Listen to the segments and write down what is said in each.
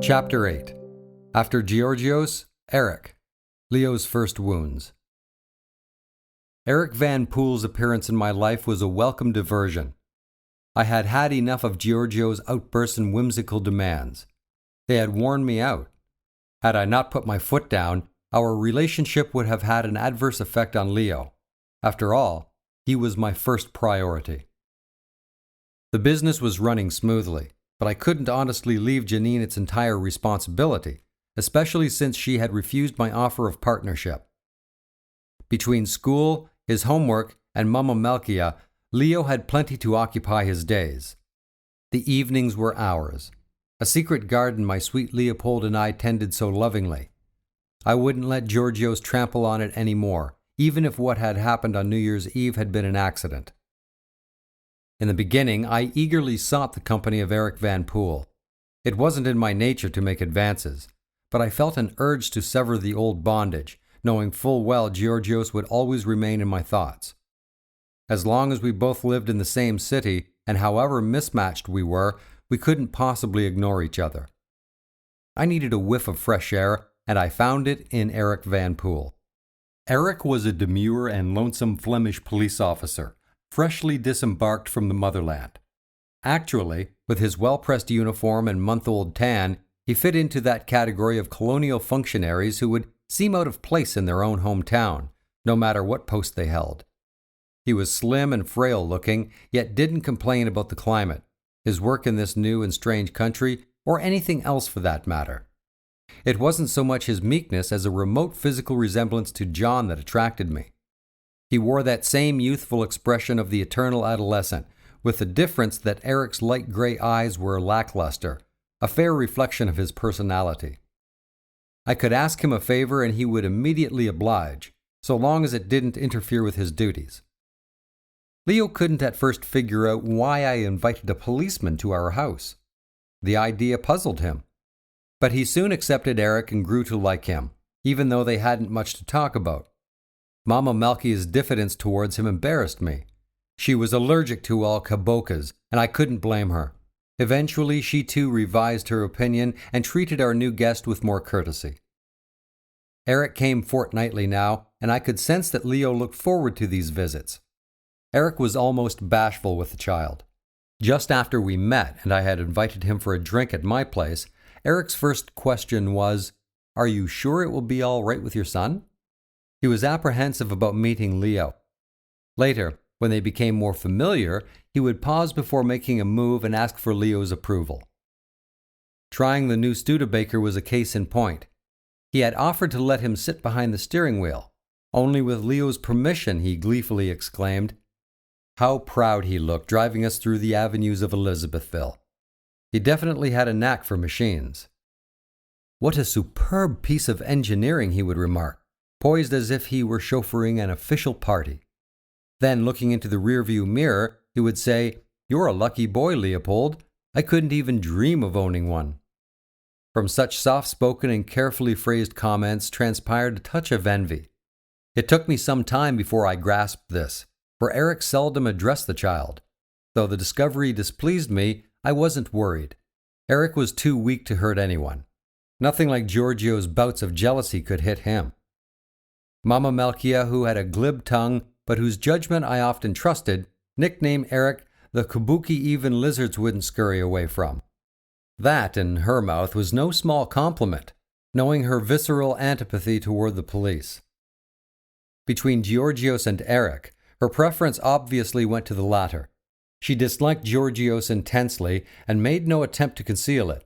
Chapter 8. After Georgios, Eric. Leo's first wounds. Eric Van Poel's appearance in my life was a welcome diversion. I had had enough of Georgios' outbursts and whimsical demands. They had worn me out. Had I not put my foot down, our relationship would have had an adverse effect on Leo. After all, he was my first priority. The business was running smoothly, but I couldn't honestly leave Janine its entire responsibility, especially since she had refused my offer of partnership. Between school, his homework, and Mama Melkia, Leo had plenty to occupy his days. The evenings were ours, a secret garden my sweet Leopold and I tended so lovingly. I wouldn't let Georgios trample on it any more, even if what had happened on New Year's Eve had been an accident. In the beginning, I eagerly sought the company of Eric Van Poel. It wasn't in my nature to make advances, but I felt an urge to sever the old bondage, knowing full well Georgios would always remain in my thoughts. As long as we both lived in the same city, and however mismatched we were, we couldn't possibly ignore each other. I needed a whiff of fresh air, and I found it in Eric Van Poel. Eric was a demure and lonesome Flemish police officer, freshly disembarked from the motherland. Actually, with his well-pressed uniform and month-old tan, he fit into that category of colonial functionaries who would seem out of place in their own hometown, no matter what post they held. He was slim and frail-looking, yet didn't complain about the climate, his work in this new and strange country, or anything else for that matter. It wasn't so much his meekness as a remote physical resemblance to John that attracted me. He wore that same youthful expression of the eternal adolescent, with the difference that Eric's light gray eyes were lackluster, a fair reflection of his personality. I could ask him a favor and he would immediately oblige, so long as it didn't interfere with his duties. Leo couldn't at first figure out why I invited a policeman to our house. The idea puzzled him. But he soon accepted Eric and grew to like him, even though they hadn't much to talk about. Mama Melkia's diffidence towards him embarrassed me. She was allergic to all kabokas, and I couldn't blame her. Eventually, she too revised her opinion and treated our new guest with more courtesy. Eric came fortnightly now, and I could sense that Leo looked forward to these visits. Eric was almost bashful with the child. Just after we met and I had invited him for a drink at my place, Eric's first question was, "Are you sure it will be all right with your son?" He was apprehensive about meeting Leo. Later, when they became more familiar, he would pause before making a move and ask for Leo's approval. Trying the new Studebaker was a case in point. He had offered to let him sit behind the steering wheel. Only with Leo's permission, he gleefully exclaimed. How proud he looked driving us through the avenues of Elizabethville. He definitely had a knack for machines. What a superb piece of engineering, he would remark, poised as if he were chauffeuring an official party. Then, looking into the rearview mirror, he would say, "You're a lucky boy, Leopold. I couldn't even dream of owning one." From such soft-spoken and carefully phrased comments transpired a touch of envy. It took me some time before I grasped this, for Eric seldom addressed the child. Though the discovery displeased me, I wasn't worried. Eric was too weak to hurt anyone. Nothing like Georgios' bouts of jealousy could hit him. Mama Melkia, who had a glib tongue, but whose judgment I often trusted, nicknamed Eric the kabuki even lizards wouldn't scurry away from. That, in her mouth, was no small compliment, knowing her visceral antipathy toward the police. Between Georgios and Eric, her preference obviously went to the latter. She disliked Georgios intensely and made no attempt to conceal it.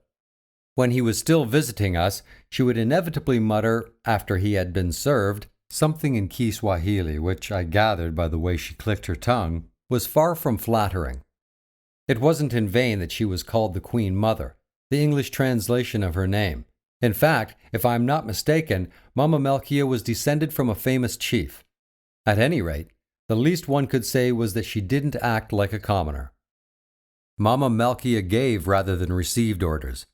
When he was still visiting us, she would inevitably mutter, after he had been served, something in Kiswahili, which I gathered by the way she clicked her tongue, was far from flattering. It wasn't in vain that she was called the Queen Mother, the English translation of her name. In fact, if I am not mistaken, Mama Melkia was descended from a famous chief. At any rate, the least one could say was that she didn't act like a commoner. Mama Melkia gave rather than received orders.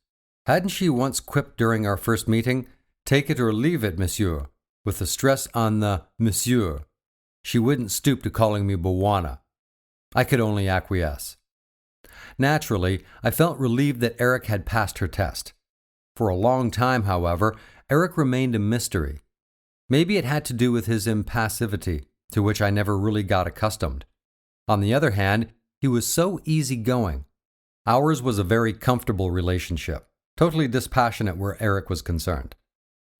Hadn't she once quipped during our first meeting, "Take it or leave it, monsieur," with the stress on the monsieur. She wouldn't stoop to calling me Bwana. I could only acquiesce. Naturally, I felt relieved that Eric had passed her test. For a long time, however, Eric remained a mystery. Maybe it had to do with his impassivity, to which I never really got accustomed. On the other hand, he was so easygoing. Ours was a very comfortable relationship, totally dispassionate where Eric was concerned.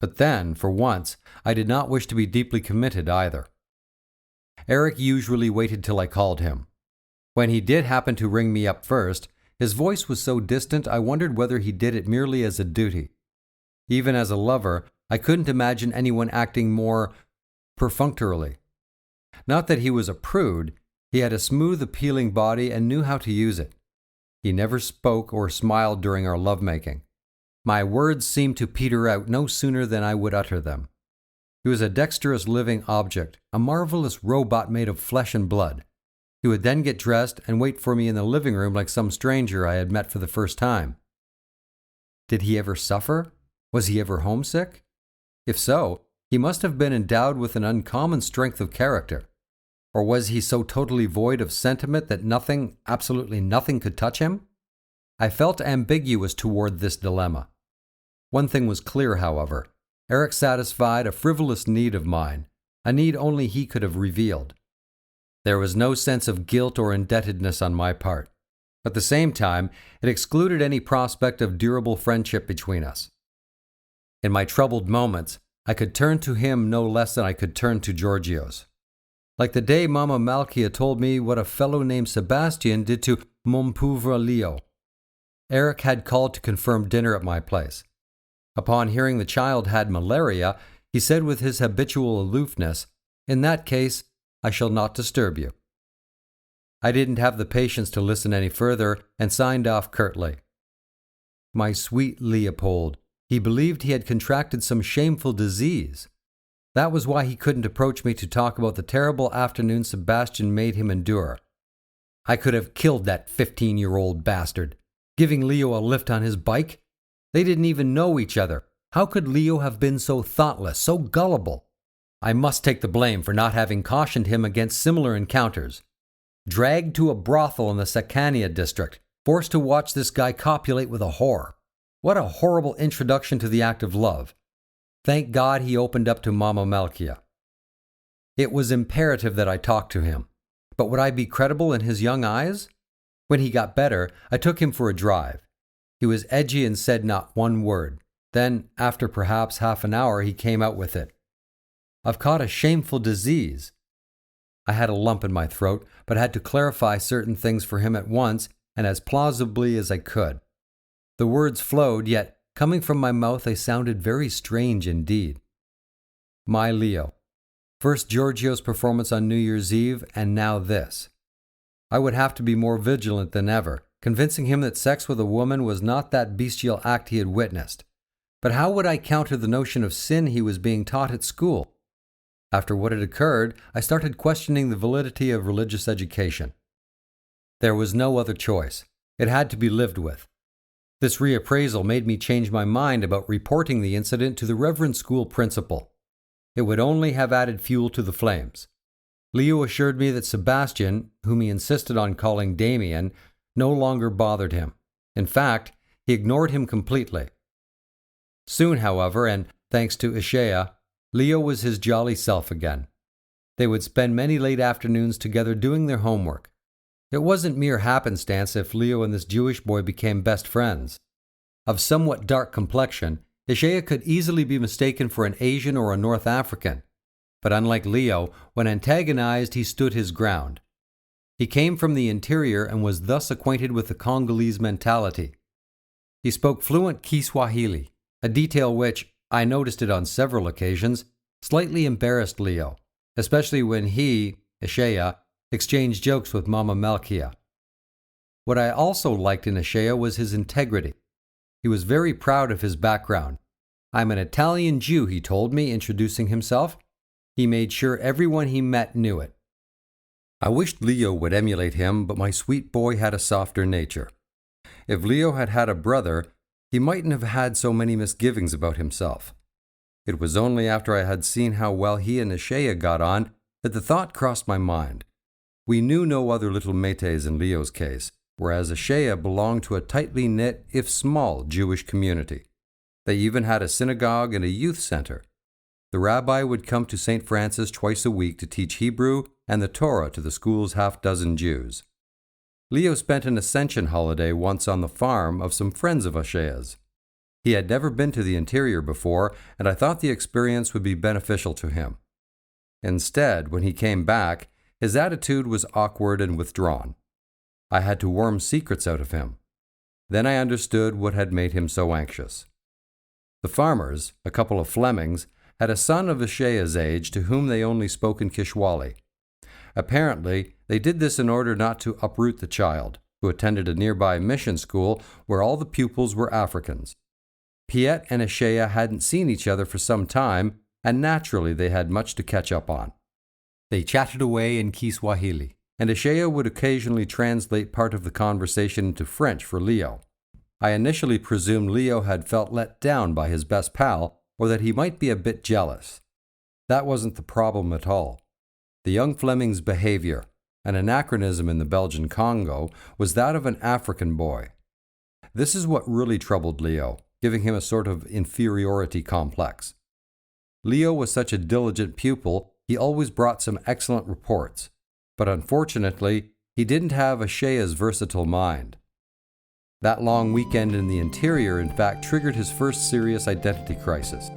But then, for once, I did not wish to be deeply committed either. Eric usually waited till I called him. When he did happen to ring me up first, his voice was so distant I wondered whether he did it merely as a duty. Even as a lover, I couldn't imagine anyone acting more perfunctorily. Not that he was a prude, he had a smooth, appealing body and knew how to use it. He never spoke or smiled during our lovemaking. My words seemed to peter out no sooner than I would utter them. He was a dexterous living object, a marvelous robot made of flesh and blood. He would then get dressed and wait for me in the living room like some stranger I had met for the first time. Did he ever suffer? Was he ever homesick? If so, he must have been endowed with an uncommon strength of character. Or was he so totally void of sentiment that nothing, absolutely nothing, could touch him? I felt ambiguous toward this dilemma. One thing was clear, however. Eric satisfied a frivolous need of mine, a need only he could have revealed. There was no sense of guilt or indebtedness on my part. At the same time, it excluded any prospect of durable friendship between us. In my troubled moments, I could turn to him no less than I could turn to GIORGIOS. Like the day Mama Malkia told me what a fellow named Sebastian did to mon pauvre Leo. Eric had called to confirm dinner at my place. Upon hearing the child had malaria, he said with his habitual aloofness, "In that case, I shall not disturb you." I didn't have the patience to listen any further and signed off curtly. My sweet Leopold, he believed he had contracted some shameful disease. That was why he couldn't approach me to talk about the terrible afternoon Sebastian made him endure. I could have killed that 15-year-old bastard, giving Leo a lift on his bike. They didn't even know each other. How could Leo have been so thoughtless, so gullible? I must take the blame for not having cautioned him against similar encounters. Dragged to a brothel in the Sakania district, forced to watch this guy copulate with a whore. What a horrible introduction to the act of love. Thank God he opened up to Mama Malkia. It was imperative that I talk to him. But would I be credible in his young eyes? When he got better, I took him for a drive. He was edgy and said not one word. Then, after perhaps half an hour, he came out with it. "I've caught a shameful disease." I had a lump in my throat, but had to clarify certain things for him at once and as plausibly as I could. The words flowed, yet, coming from my mouth, they sounded very strange indeed. My Leo. First GIORGIOS' performance on New Year's Eve, and now this. I would have to be more vigilant than ever, convincing him that sex with a woman was not that bestial act he had witnessed. But how would I counter the notion of sin he was being taught at school? After what had occurred, I started questioning the validity of religious education. There was no other choice. It had to be lived with. This reappraisal made me change my mind about reporting the incident to the Reverend School Principal. It would only have added fuel to the flames. Leo assured me that Sebastian, whom he insisted on calling Damien, no longer bothered him. In fact, he ignored him completely. Soon, however, and thanks to Ishaya, Leo was his jolly self again. They would spend many late afternoons together doing their homework. It wasn't mere happenstance if Leo and this Jewish boy became best friends. Of somewhat dark complexion, Ishaya could easily be mistaken for an Asian or a North African. But unlike Leo, when antagonized, he stood his ground. He came from the interior and was thus acquainted with the Congolese mentality. He spoke fluent Kiswahili, a detail which, I noticed it on several occasions, slightly embarrassed Leo, especially when he, Ishaya, exchanged jokes with Mama Malkia. What I also liked in Ishaya was his integrity. He was very proud of his background. "I'm an Italian Jew," he told me, introducing himself. He made sure everyone he met knew it. I wished Leo would emulate him, but my sweet boy had a softer nature. If Leo had had a brother, he mightn't have had so many misgivings about himself. It was only after I had seen how well he and Ishaya got on that the thought crossed my mind. We knew no other little Métis in Leo's case, whereas Ishaya belonged to a tightly knit, if small, Jewish community. They even had a synagogue and a youth center. The rabbi would come to St. Francis twice a week to teach Hebrew and the Torah to the school's half-dozen Jews. Leo spent an ascension holiday once on the farm of some friends of Ashea's. He had never been to the interior before, and I thought the experience would be beneficial to him. Instead, when he came back, his attitude was awkward and withdrawn. I had to worm secrets out of him. Then I understood what had made him so anxious. The farmers, a couple of Flemings, had a son of Ashea's age to whom they only spoke in Kishwali. Apparently, they did this in order not to uproot the child, who attended a nearby mission school where all the pupils were Africans. Piet and Ashea hadn't seen each other for some time, and naturally they had much to catch up on. They chatted away in Kiswahili, and Ashea would occasionally translate part of the conversation into French for Leo. I initially presumed Leo had felt let down by his best pal, or that he might be a bit jealous. That wasn't the problem at all. The young Fleming's behavior, an anachronism in the Belgian Congo, was that of an African boy. This is what really troubled Leo, giving him a sort of inferiority complex. Leo was such a diligent pupil, he always brought some excellent reports, but unfortunately, he didn't have Ashea's versatile mind. That long weekend in the interior, in fact, triggered his first serious identity crisis.